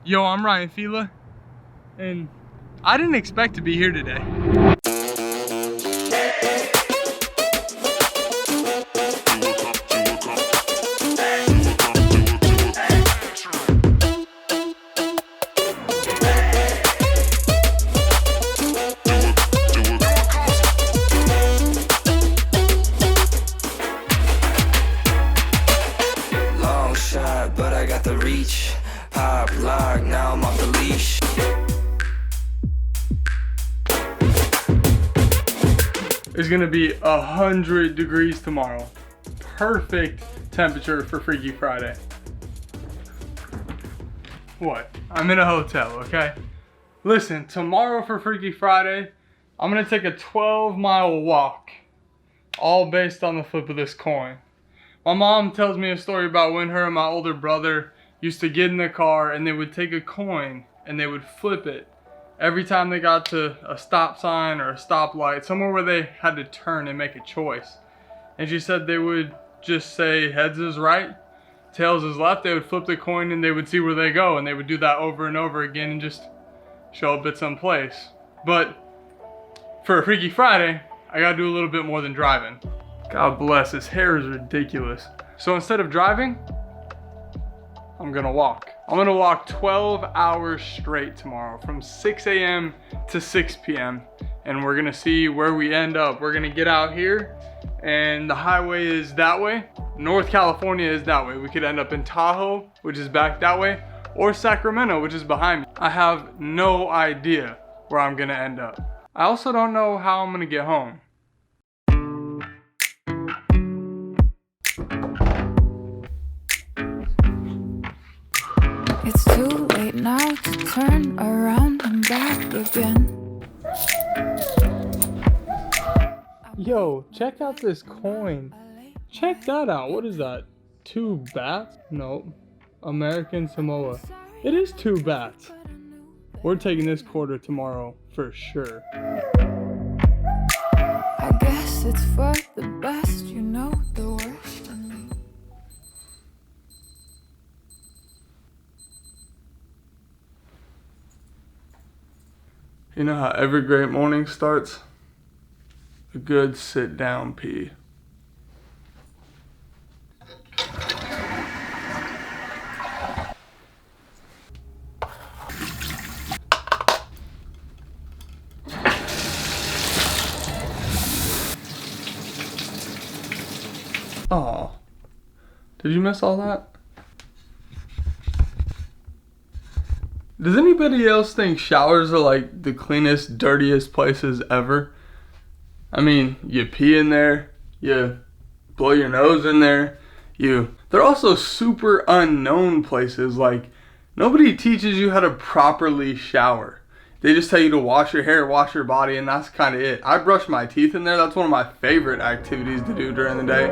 Yo, I'm Ryan Fila, and I didn't expect to be here today. Long shot, but I got the reach. Pop, lock, now I'm off the leash. It's gonna be 100 degrees tomorrow. Perfect temperature for Freaky Friday. What? I'm in a hotel, okay? Listen, tomorrow for Freaky Friday, I'm gonna take a 12-mile walk, all based on the flip of this coin. My mom tells me a story about when her and my older brother used to get in the car and they would take a coin and they would flip it every time they got to a stop sign or a stoplight, somewhere where they had to turn and make a choice. And she said they would just say heads is right, tails is left. They would flip the coin and they would see where they go, and they would do that over and over again and just show up at some place. But for a Freaky Friday, I gotta do a little bit more than driving. God bless, his hair is ridiculous. So instead of driving, I'm gonna walk. I'm gonna walk 12 hours straight tomorrow from 6 a.m. to 6 p.m. and we're gonna see where we end up. We're gonna get out here and the highway is that way. North California is that way. We could end up in Tahoe, which is back that way, or Sacramento, which is behind me. I have no idea where I'm gonna end up. I also don't know how I'm gonna get home. It's too late now to turn around and back again. Yo, check out this coin. Check that out. What is that? 2 bats? No. American Samoa. It is 2 bats. We're taking this quarter tomorrow for sure. I guess it's for the best, you know the worst in me. You know how every great morning starts? A good sit down pee. Aw, did you miss all that? Does anybody else think showers are like the cleanest, dirtiest places ever? I mean, you pee in there, you blow your nose in there, they're also super unknown places. Like, nobody teaches you how to properly shower. They just tell you to wash your hair, wash your body, and that's kind of it. I brush my teeth in there. That's one of my favorite activities to do during the day.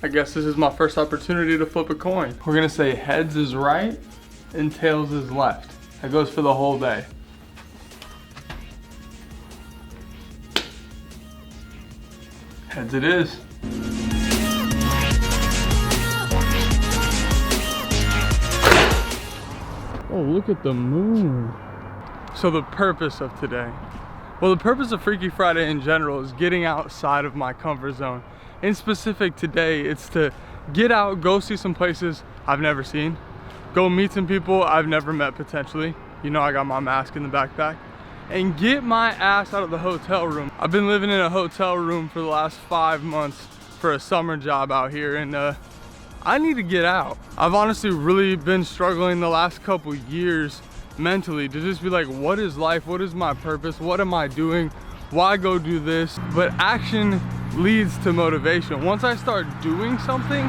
I guess this is my first opportunity to flip a coin. We're gonna say heads is right and tails is left. That goes for the whole day. Heads it is. Oh, look at the moon. So the purpose of today. Well, the purpose of Freaky Friday in general is getting outside of my comfort zone. In specific today, it's to get out, go see some places I've never seen, go meet some people I've never met potentially. You know, I got my mask in the backpack, and get my ass out of the hotel room. I've been living in a hotel room for the last 5 months for a summer job out here, and I need to get out. I've honestly really been struggling the last couple years mentally to just be like, what is life? What is my purpose? What am I doing? Why go do this? But action leads to motivation. Once I start doing something,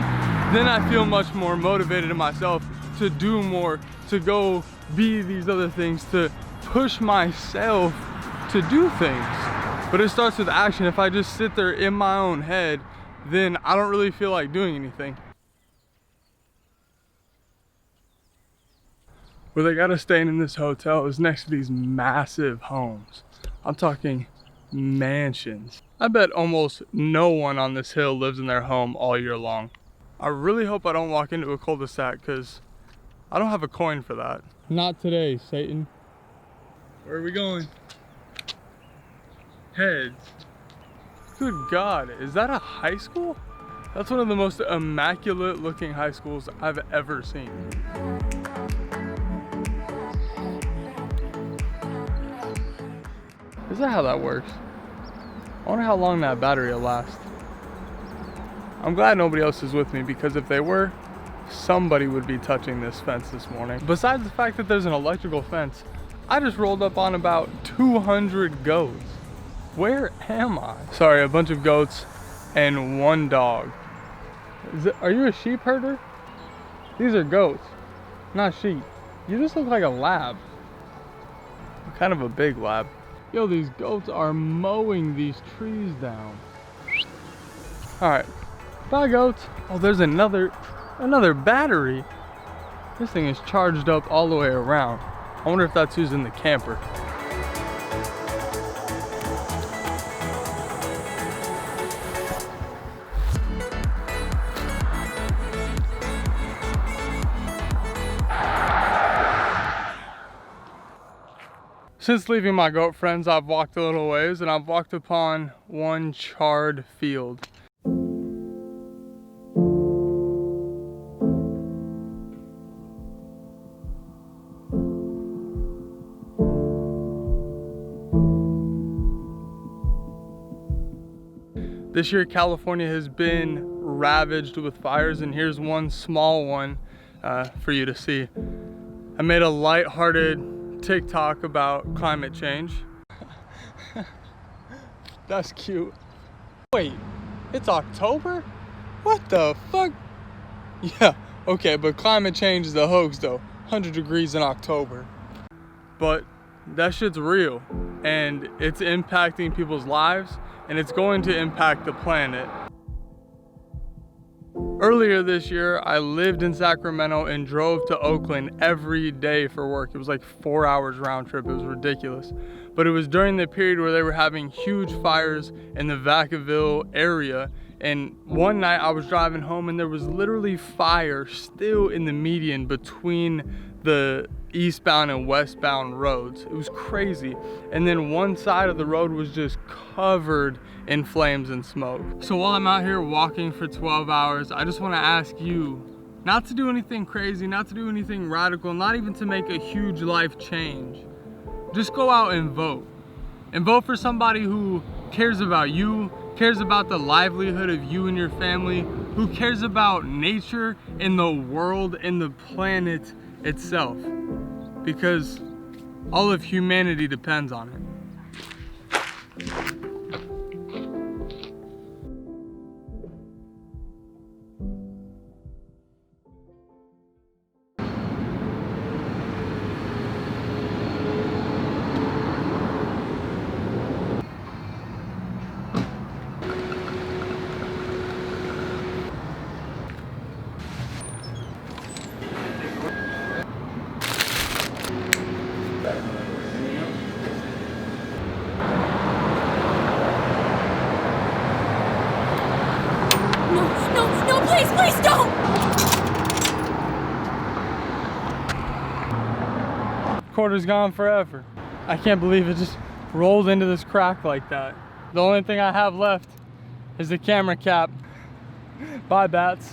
then I feel much more motivated in myself to do more, to go be these other things, to push myself to do things. But it starts with action. If I just sit there in my own head then I don't really feel like doing anything. Where they got us staying in this hotel is next to these massive homes. I'm talking mansions. I bet almost no one on this hill lives in their home all year long. I really hope I don't walk into a cul-de-sac because I don't have a coin for that. Not today, Satan. Where are we going? Heads. Good God, is that a high school? That's one of the most immaculate looking high schools I've ever seen. Is that how that works? I wonder how long that battery will last. I'm glad nobody else is with me because if they were, somebody would be touching this fence this morning. Besides the fact that there's an electrical fence, I just rolled up on about 200 goats. Where am I? Sorry, a bunch of goats and one dog. Are you a sheep herder? These are goats, not sheep. You just look like a lab. Kind of a big lab. Yo, these goats are mowing these trees down. All right, bye goats. Oh, there's another battery. This thing is charged up all the way around. I wonder if that's who's in the camper. Since leaving my goat friends, I've walked a little ways and I've walked upon one charred field. This year, California has been ravaged with fires, and here's one small one for you to see. I made a lighthearted TikTok about climate change. That's cute. Wait, it's October? What the fuck? Yeah, okay, but climate change is a hoax though. 100 degrees in October. But that shit's real, and it's impacting people's lives, and it's going to impact the planet. Earlier this year, I lived in Sacramento and drove to Oakland every day for work. It was like 4 hours round trip. It was ridiculous. But it was during the period where they were having huge fires in the Vacaville area. And one night I was driving home and there was literally fire still in the median between the eastbound and westbound roads. It was crazy. And then one side of the road was just covered in flames and smoke. So while I'm out here walking for 12 hours, I just want to ask you not to do anything crazy, not to do anything radical, not even to make a huge life change. Just go out and vote. And vote for somebody who cares about you, cares about the livelihood of you and your family, who cares about nature and the world and the planet itself. Because all of humanity depends on it. No, please don't! Quarter's gone forever. I can't believe it just rolled into this crack like that. The only thing I have left is the camera cap. Bye, bats.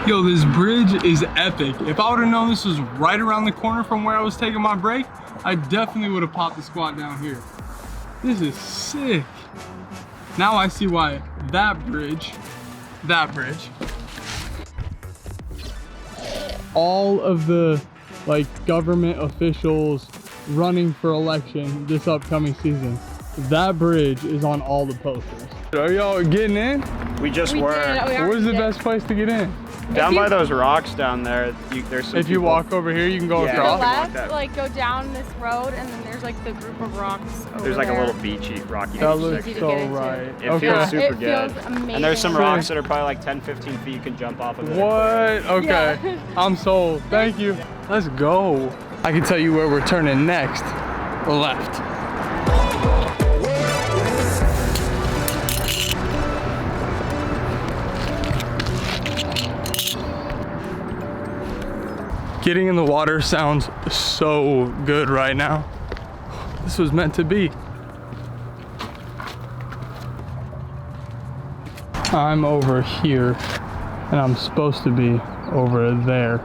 Yo, this bridge is epic. If I would have known this was right around the corner from where I was taking my break, I definitely would have popped the squat down here. This is sick. Now I see why that bridge, all of the like government officials running for election this upcoming season, that bridge is on all the posters. Are y'all getting in? We just were. Where's the best place to get in? Down by those rocks down there. There's some If you walk over here, you can go Yeah. across. Left, like go down this road, and then there's like the group of rocks over There's like there. a little beachy, rocky That beach looks easy to so get into. right. It Okay. feels super It good. feels amazing. And there's some rocks that are probably like 10, 15 feet you can jump off of. What? Okay. Yeah. I'm sold. Thank you. Let's go. I can tell you where we're turning next. Left. Getting in the water sounds so good right now. This was meant to be. I'm over here and I'm supposed to be over there.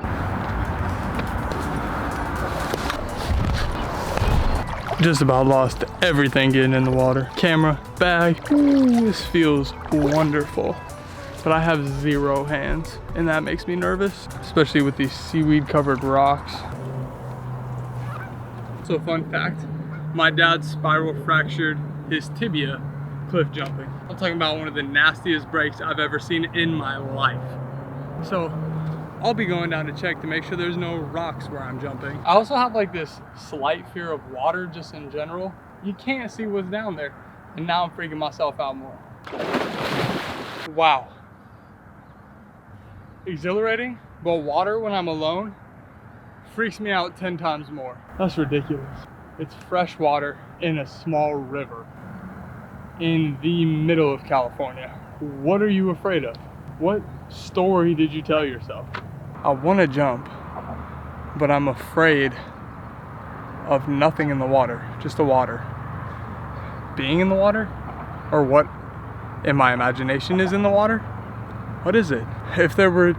Just about lost everything getting in the water. Camera, bag, ooh, this feels wonderful. But I have 0 hands and that makes me nervous, especially with these seaweed covered rocks. So fun fact, my dad spiral fractured his tibia cliff jumping. I'm talking about one of the nastiest breaks I've ever seen in my life. So I'll be going down to check to make sure there's no rocks where I'm jumping. I also have like this slight fear of water just in general. You can't see what's down there. And now I'm freaking myself out more. Wow. Exhilarating, but water when I'm alone freaks me out 10 times more. That's ridiculous. It's fresh water in a small river in the middle of California. What are you afraid of? What story did you tell yourself? I want to jump, but I'm afraid of nothing in the water, just the water. Being in the water, or what in my imagination is in the water? What is it? If there were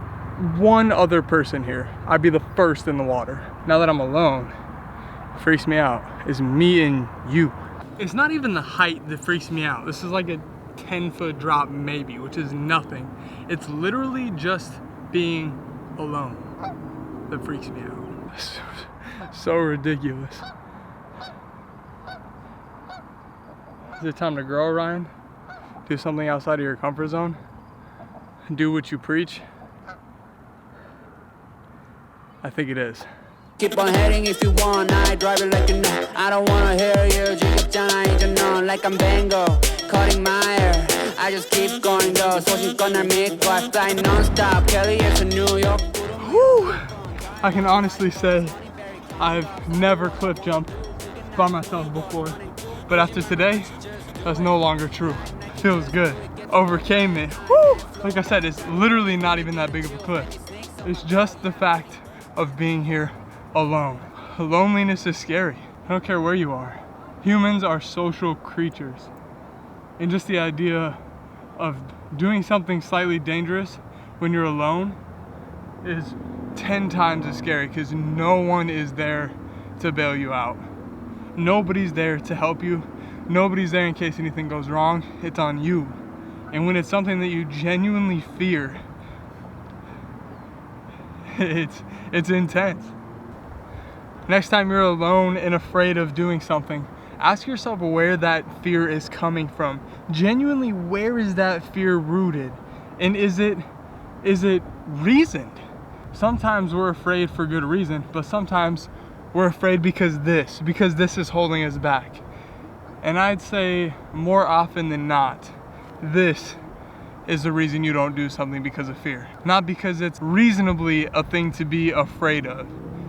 one other person here, I'd be the first in the water. Now that I'm alone, it freaks me out. It's me and you. It's not even the height that freaks me out. This is like a 10-foot drop maybe, which is nothing. It's literally just being alone that freaks me out. So ridiculous. Is it time to grow, Ryan? Do something outside of your comfort zone? Do what you preach? I think it is. Keep on heading if you want, I drive it like you know. I don't wanna hear you, drink down, I need to know. Like I'm Bagel, cutting my hair. I just keep going though, so she's gonna make I fly non-stop, Kelly to New York. Whew. I can honestly say I've never cliff jumped by myself before. But after today, that's no longer true. Feels good. Overcame it. Whew. Like I said, it's literally not even that big of a cliff. It's just the fact of being here alone. Loneliness is scary. I don't care where you are. Humans are social creatures. And just the idea of doing something slightly dangerous when you're alone is 10 times as scary because no one is there to bail you out. Nobody's there to help you. Nobody's there in case anything goes wrong. It's on you. And when it's something that you genuinely fear, it's intense. Next time you're alone and afraid of doing something, ask yourself where that fear is coming from. Genuinely, where is that fear rooted? And is it reasoned? Sometimes we're afraid for good reason, but sometimes we're afraid because this is holding us back. And I'd say more often than not, this is the reason you don't do something because of fear. Not because it's reasonably a thing to be afraid of.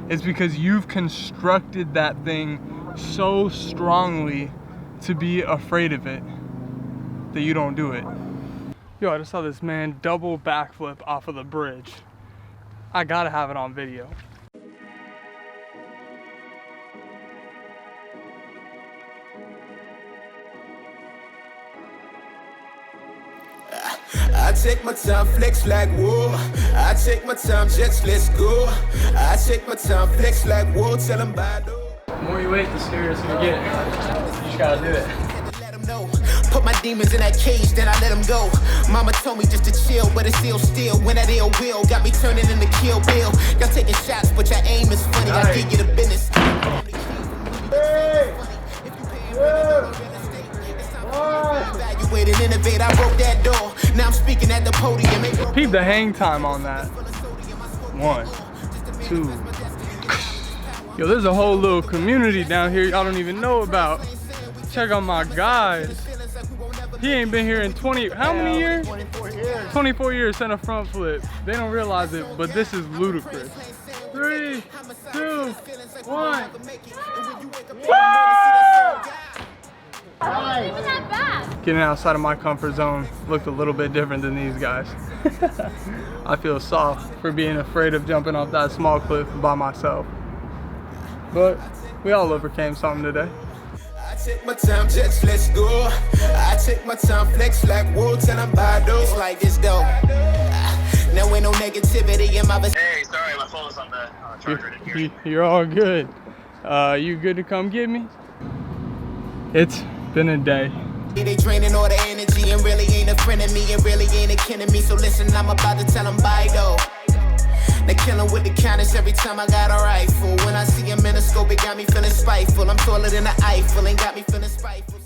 It's because you've constructed that thing so strongly to be afraid of it that you don't do it. Yo, I just saw this man double backflip off of the bridge. I gotta have it on video. I take my time, flex like whoa. I take my time, jets, let's go. I take my time, flex like whoa. Tell them bye. more you wait, the scarier it's gonna get. You just gotta do it. Put my demons in that cage, then I let them go. Mama told me just to chill, but it's still when that ill will got me turning into Kill Bill. Y'all taking shots, but your aim is funny. I give you the business. Evaluate and innovate. I broke that door. Now I'm speaking at the podium. Peep the hang time on that. 1, 2. Yo, there's a whole little community down here y'all don't even know about. Check out my guys. He ain't been here in 20, how many years? 24 years. 24 years in a front flip. They don't realize it, but this is ludicrous. 3, 2, 1. Not even that bad. Getting outside of my comfort zone looked a little bit different than these guys. I feel soft for being afraid of jumping off that small cliff by myself. But we all overcame something today. I take my time, just let's go. I take my time, flex like wolves, and I'm by those like this though. Now ain't no negativity in my Hey, sorry, my phone was on the charger. Didn't hear you. You're all good. You good to come get me? It's been a day. They draining all the energy and really ain't a friend of me and really ain't a kin of me. So listen, I'm about to tell them bye though. They killing with the counters every time I got a rifle. When I see him in a scope, it got me feeling spiteful. I'm taller than the Eiffel and got me feeling spiteful.